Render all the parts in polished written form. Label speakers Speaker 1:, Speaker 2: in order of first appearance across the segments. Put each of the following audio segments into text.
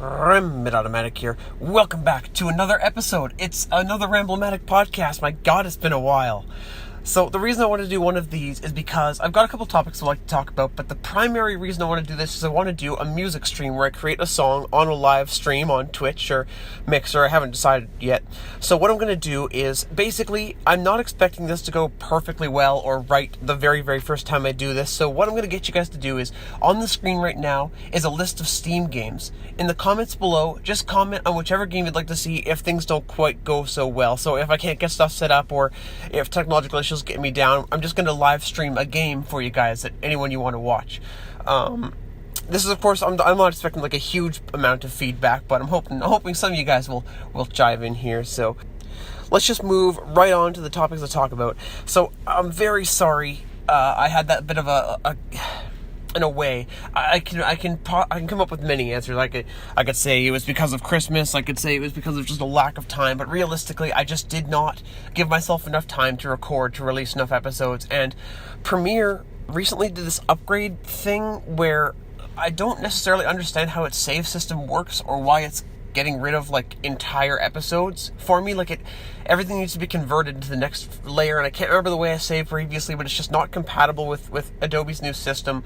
Speaker 1: Ramblomatic here. Welcome back to another episode. It's another Ramblomatic Podcast. My God, it's been a while. So the reason I want to do one of these is because I've got a couple topics I'd like to talk about, but the primary reason I want to do this is I want to do a music stream where I create a song on a live stream on Twitch or Mixer. I haven't decided yet. So what I'm going to do is, basically, I'm not expecting this to go perfectly well or right the very, very first time I do this. So what I'm going to get you guys to do is, on the screen right now is a list of Steam games. In the comments below, just comment on whichever game you'd like to see if things don't quite go so well. So if I can't get stuff set up or if technological issues get me down, I'm just going to live stream a game for you guys that anyone you want to watch. This is, of course, I'm not expecting like a huge amount of feedback, but I'm hoping some of you guys will chive in here. So let's just move right on to the topics to talk about. So I'm very sorry. I had that bit of a in a way, I can come up with many answers. I could say it was because of Christmas. I could say it was because of just a lack of time. But realistically, I just did not give myself enough time to record, to release enough episodes. And Premiere recently did this upgrade thing where I don't necessarily understand how its save system works or why it's getting rid of like entire episodes for me. Like everything needs to be converted into the next layer, and I can't remember the way I saved previously, but it's just not compatible with Adobe's new system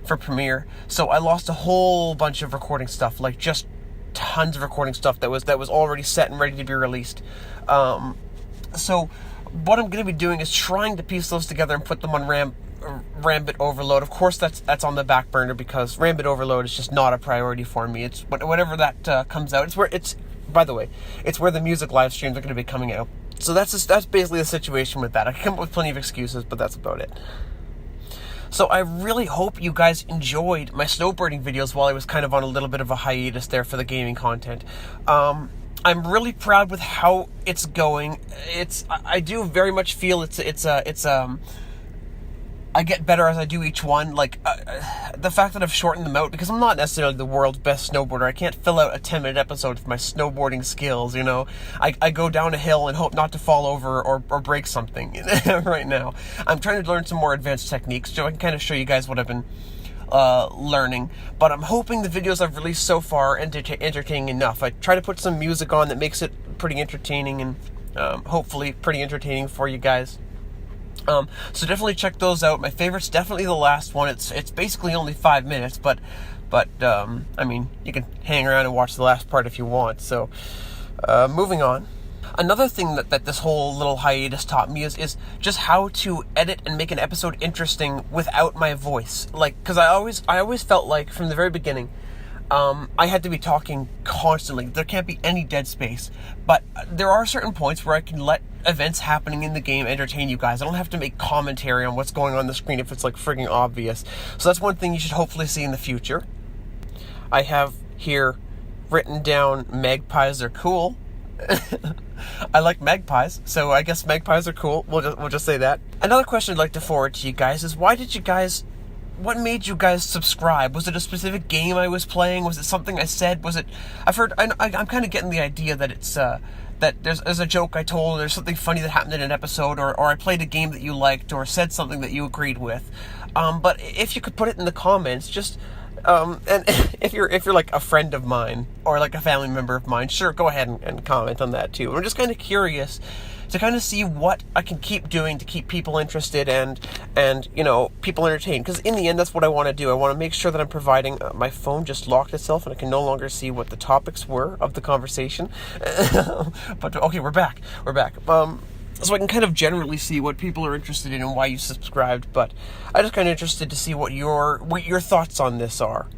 Speaker 1: for Premiere. So I lost a whole bunch of recording stuff, like just tons of recording stuff that was already set and ready to be released. So what I'm going to be doing is trying to piece those together and put them on Rambit Overload. Of course, that's on the back burner because Rambit Overload is just not a priority for me. It's whatever that comes out. By the way, it's where the music live streams are going to be coming out. So that's basically the situation with that. I can come up with plenty of excuses, but that's about it. So I really hope you guys enjoyed my snowboarding videos while I was kind of on a little bit of a hiatus there for the gaming content. I'm really proud with how it's going. I do very much feel I get better as I do each one. Like, the fact that I've shortened them out, because I'm not necessarily the world's best snowboarder. I can't fill out a 10-minute episode with my snowboarding skills, you know. I go down a hill and hope not to fall over or break something right now. I'm trying to learn some more advanced techniques so I can kind of show you guys what I've been learning. But I'm hoping the videos I've released so far are entertaining enough. I try to put some music on that makes it pretty entertaining and hopefully pretty entertaining for you guys. So definitely check those out. My favorite's definitely the last one. It's basically only 5 minutes, but I mean, you can hang around and watch the last part if you want. So, moving on. Another thing that this whole little hiatus taught me is just how to edit and make an episode interesting without my voice. Like, because I always felt like from the very beginning, I had to be talking constantly. There can't be any dead space. But there are certain points where I can let events happening in the game entertain you guys. I don't have to make commentary on what's going on the screen if it's like frigging obvious. So that's one thing you should hopefully see in the future. I have here written down magpies are cool. I like magpies, so I guess magpies are cool. We'll just say that. Another question I'd like to forward to you guys is what made you guys subscribe? Was it a specific game I was playing? Was it something I said? I'm kind of getting the idea that it's, that there's a joke I told, or there's something funny that happened in an episode, or I played a game that you liked, or said something that you agreed with. But if you could put it in the comments, just, and if you're like a friend of mine, or like a family member of mine, sure, go ahead and comment on that too. I'm just kind of curious to kind of see what I can keep doing to keep people interested and you know, people entertained. Because in the end, that's what I want to do. I want to make sure that I'm providing. My phone just locked itself, and I can no longer see what the topics were of the conversation. But okay, we're back. So I can kind of generally see what people are interested in and why you subscribed. But I'm just kind of interested to see what your thoughts on this are.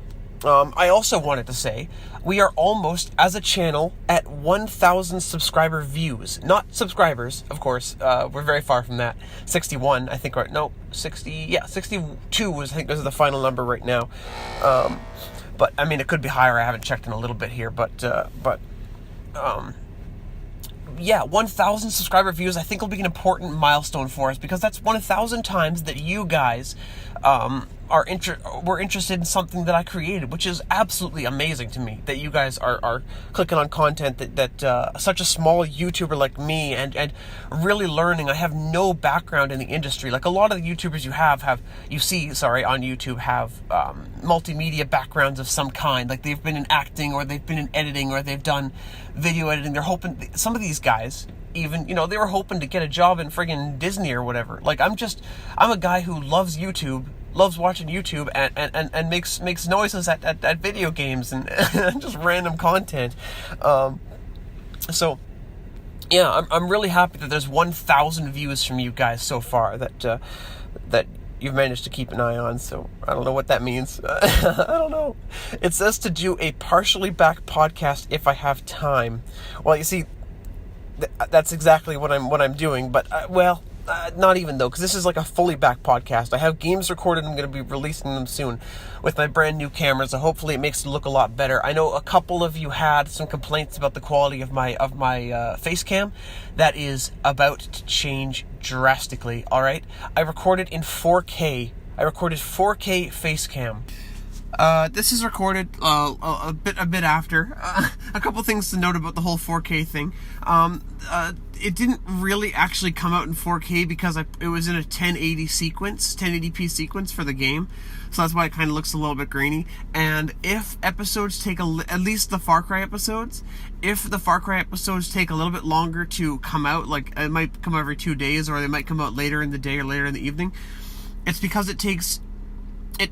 Speaker 1: I also wanted to say, we are almost, as a channel, at 1,000 subscriber views. Not subscribers, of course. We're very far from that. 61, I think, right? No, 62 was, I think, this is the final number right now. But, I mean, it could be higher. I haven't checked in a little bit here, yeah, 1,000 subscriber views I think will be an important milestone for us, because that's 1,000 times that you guys were interested in something that I created, which is absolutely amazing to me, that you guys are clicking on content that such a small YouTuber like me and really learning. I have no background in the industry. Like a lot of the YouTubers you see on YouTube have multimedia backgrounds of some kind. Like they've been in acting, or they've been in editing, or they've done video editing. They're hoping, some of these guys even, they were hoping to get a job in friggin' Disney or whatever. Like I'm a guy who loves YouTube, loves watching YouTube, and makes noises at video games and just random content. So yeah, I'm really happy that there's 1,000 views from you guys so far that you've managed to keep an eye on. So I don't know what that means. I don't know. It says to do a partially back podcast if I have time. Well, you see, that's exactly what I'm doing. But not even though, because this is like a fully back podcast. I have games recorded. I'm going to be releasing them soon with my brand new camera, so hopefully it makes it look a lot better. I know a couple of you had some complaints about the quality of my face cam. That is about to change drastically. All right, I recorded in 4K. I recorded 4K face cam. This is recorded a bit after. A couple things to note about the whole 4K thing. It didn't really actually come out in 4K because it was in a 1080p sequence for the game. So that's why it kind of looks a little bit grainy. And if episodes take at least the Far Cry episodes, if the Far Cry episodes take a little bit longer to come out, like it might come every 2 days, or they might come out later in the day or later in the evening, it's because it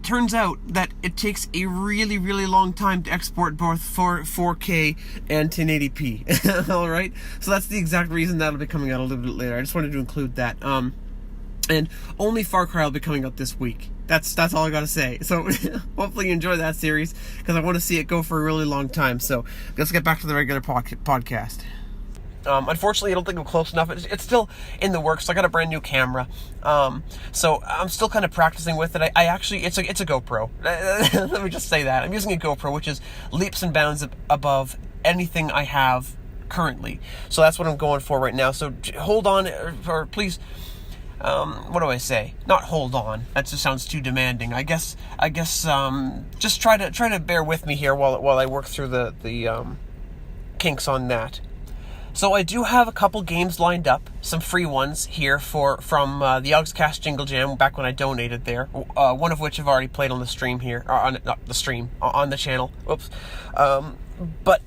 Speaker 1: turns out that it takes a really, really long time to export both 4K and 1080p. All right? So that's the exact reason that'll be coming out a little bit later. I just wanted to include that. And only Far Cry will be coming out this week. That's all I gotta say. So hopefully you enjoy that series, because I want to see it go for a really long time. So let's get back to the regular podcast. Unfortunately, I don't think I'm close enough. It's still in the works. I got a brand new camera, so I'm still kind of practicing with it. I actually, it's a GoPro. Let me just say that I'm using a GoPro, which is leaps and bounds above anything I have currently. So that's what I'm going for right now. So hold on, or please. What do I say? Not hold on. That just sounds too demanding. I guess. Just try to bear with me here while I work through the kinks on that. So I do have a couple games lined up, some free ones here from the Augscast Jingle Jam back when I donated there. One of which I've already played on the stream here, or on the channel. Whoops. But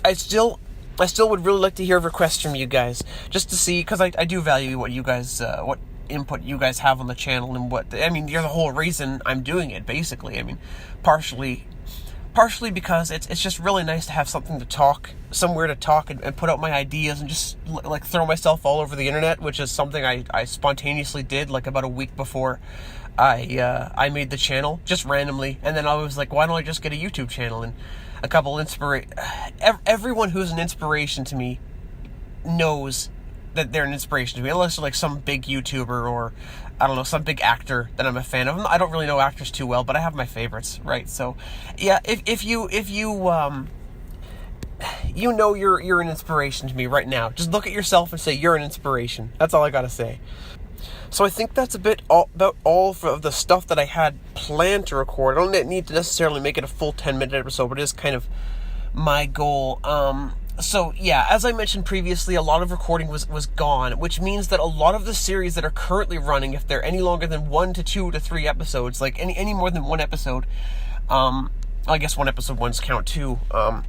Speaker 1: I still would really like to hear requests from you guys, just to see, because I do value what you guys what input you guys have on the channel, and you're the whole reason I'm doing it, basically. Partially because it's just really nice to have somewhere to talk and put out my ideas and just like throw myself all over the internet, which is something I spontaneously did like about a week before I made the channel, just randomly. And then I was like, why don't I just get a YouTube channel? And a couple everyone who's an inspiration to me knows that they're an inspiration to me, unless they're like some big YouTuber or I don't know, some big actor that I'm a fan of. I don't really know actors too well, but I have my favorites, right? So, yeah, if you you're an inspiration to me right now, just look at yourself and say you're an inspiration. That's all I gotta say. So I think that's about all of the stuff that I had planned to record. I don't need to necessarily make it a full 10-minute episode, but it is kind of my goal. So, yeah, as I mentioned previously, a lot of recording was gone, which means that a lot of the series that are currently running, if they're any longer than 1 to 2 to 3 episodes, like any more than one episode, I guess one episode ones count too, are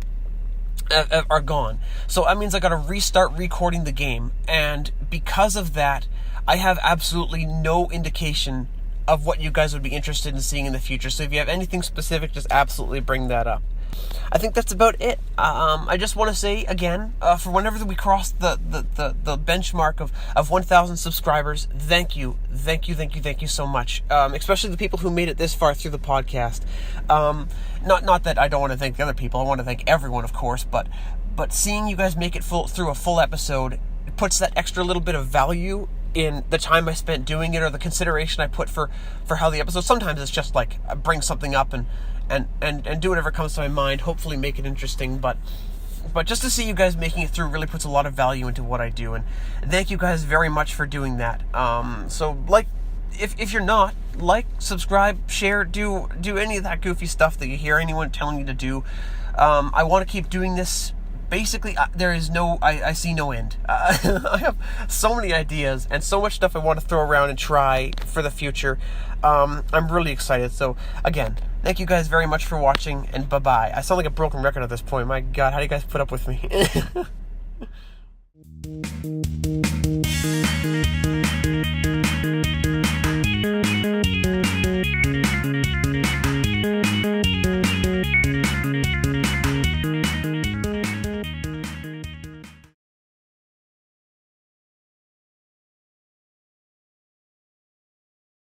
Speaker 1: gone. So that means I gotta restart recording the game, and because of that, I have absolutely no indication of what you guys would be interested in seeing in the future. So if you have anything specific, just absolutely bring that up. I think that's about it. I just want to say again, for whenever we cross the benchmark of 1,000 subscribers, thank you so much. Especially the people who made it this far through the podcast. Not that I don't want to thank the other people. I want to thank everyone, of course. But seeing you guys make it through a full episode, it puts that extra little bit of value in the time I spent doing it, or the consideration I put for how the episode. Sometimes it's just like I bring something up and do whatever comes to my mind, hopefully make it interesting, but just to see you guys making it through really puts a lot of value into what I do, and thank you guys very much for doing that. So like if you're not, like, subscribe, share, do any of that goofy stuff that you hear anyone telling you to do. I want to keep doing this. Basically, there is I see no end. I have so many ideas and so much stuff I want to throw around and try for the future. I'm really excited. So, again, thank you guys very much for watching, and bye-bye. I sound like a broken record at this point. My God, how do you guys put up with me?